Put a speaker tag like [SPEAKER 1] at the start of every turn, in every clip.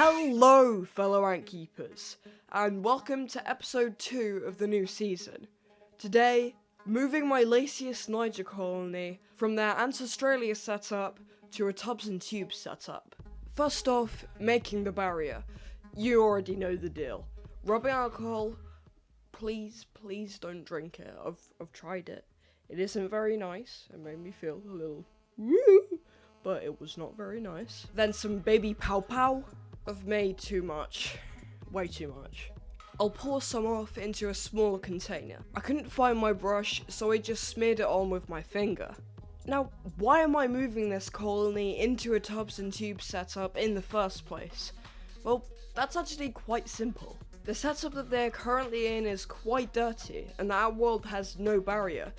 [SPEAKER 1] Hello, fellow ant keepers, and welcome to episode 2 of the new season. Today, moving my Lasius niger colony from their Ancestralia setup to a tubs and tubes setup. First off, making the barrier. You already know the deal. Rubbing alcohol, please don't drink it. I've tried it. It isn't very nice. It made me feel a little woo, but it was not very nice. Then some baby pow pow. I've made too much. Way too much. I'll pour some off into a smaller container. I couldn't find my brush, so I just smeared it on with my finger. Now, why am I moving this colony into a tubs and tubes setup in the first place? Well, that's actually quite simple. The setup that they're currently in is quite dirty, and our world has no barrier.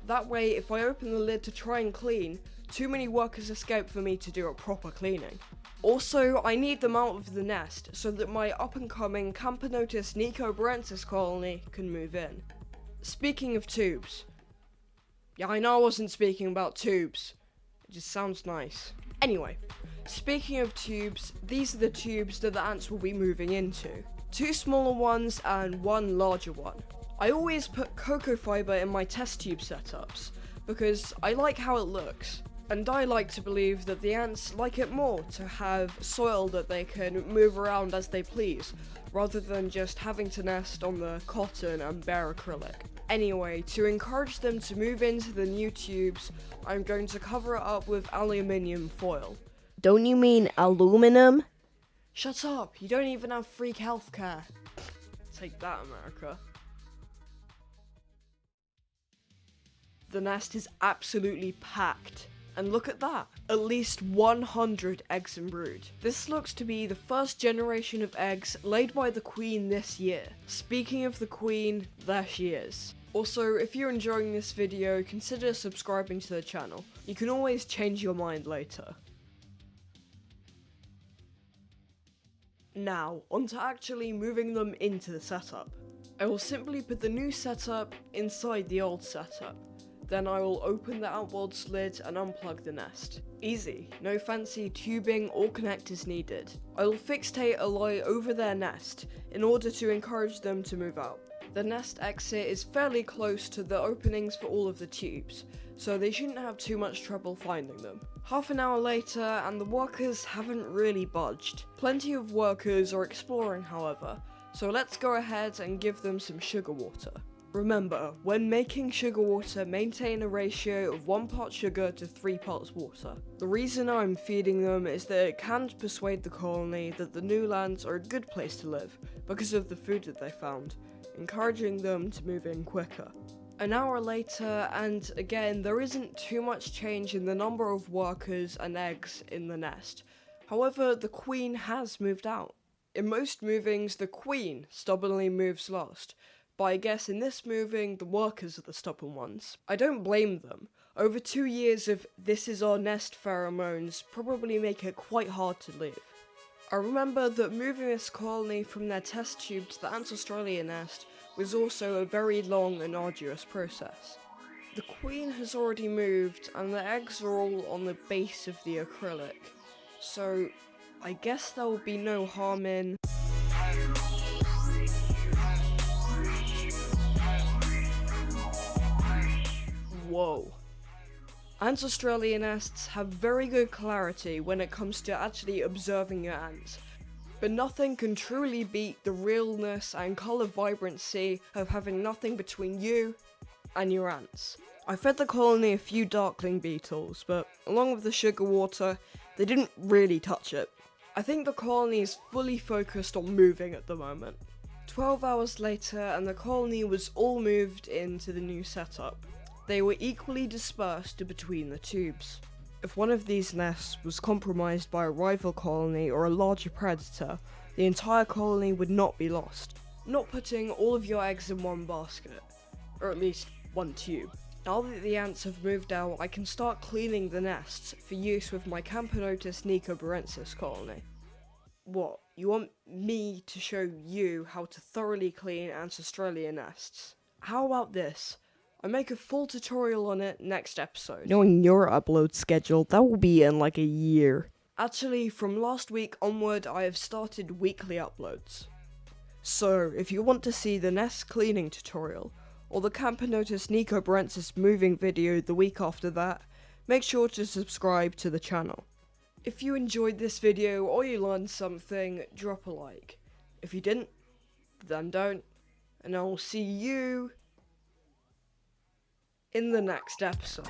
[SPEAKER 1] That way, if I open the lid to try and clean, too many workers escape for me to do a proper cleaning. Also, I need them out of the nest so that my up-and-coming Camponotus nicobarensis colony can move in. Speaking of tubes. Yeah, I know I wasn't speaking about tubes. It just sounds nice. Anyway, speaking of tubes, these are the tubes that the ants will be moving into. 2 smaller ones and 1 larger one. I always put cocoa fiber in my test tube setups because I like how it looks. And I like to believe that the ants like it more to have soil that they can move around as they please, rather than just having to nest on the cotton and bare acrylic. Anyway, to encourage them to move into the new tubes, I'm going to cover it up with aluminium foil.
[SPEAKER 2] Don't you mean aluminum?
[SPEAKER 1] Shut up, you don't even have free healthcare. Take that, America. The nest is absolutely packed. And look at that, at least 100 eggs in brood. This looks to be the first generation of eggs laid by the queen this year. Speaking of the queen, there she is. Also, if you're enjoying this video, consider subscribing to the channel. You can always change your mind later. Now, onto actually moving them into the setup. I will simply put the new setup inside the old setup. Then I will open the outboard lid and unplug the nest. Easy, no fancy tubing or connectors needed. I will fixate a light over their nest in order to encourage them to move out. The nest exit is fairly close to the openings for all of the tubes, so they shouldn't have too much trouble finding them. Half an hour later and the workers haven't really budged. Plenty of workers are exploring, however, so let's go ahead and give them some sugar water. Remember, when making sugar water, maintain a ratio of 1 part sugar to 3 parts water. The reason I'm feeding them is that it can persuade the colony that the new lands are a good place to live, because of the food that they found, encouraging them to move in quicker. An hour later, and again, there isn't too much change in the number of workers and eggs in the nest. However, the queen has moved out. In most movings, the queen stubbornly moves last. But I guess in this moving, the workers are the stubborn ones. I don't blame them. Over 2 years of "this is our nest" pheromones probably make it quite hard to leave. I remember that moving this colony from their test tube to the Ancestralia nest was also a very long and arduous process. The queen has already moved and the eggs are all on the base of the acrylic, so I guess there will be no harm in... Whoa. Ancestralia nests have very good clarity when it comes to actually observing your ants, but nothing can truly beat the realness and colour vibrancy of having nothing between you and your ants. I fed the colony a few darkling beetles, but along with the sugar water, they didn't really touch it. I think the colony is fully focused on moving at the moment. 12 hours later and the colony was all moved into the new setup. They were equally dispersed between the tubes. If one of these nests was compromised by a rival colony or a larger predator, the entire colony would not be lost. Not putting all of your eggs in one basket, or at least one tube. Now that the ants have moved out, I can start cleaning the nests for use with my Camponotus nicobarensis colony. What, you want me to show you how to thoroughly clean Ancestralia nests? How about this? I make a full tutorial on it next episode.
[SPEAKER 2] Knowing your upload schedule, that will be in like a year.
[SPEAKER 1] Actually, from last week onward, I have started weekly uploads. So, if you want to see the Nest cleaning tutorial, or the Camper Notice Nico Brentz's moving video the week after that, make sure to subscribe to the channel. If you enjoyed this video or you learned something, drop a like. If you didn't, then don't. And I will see you in the next episode.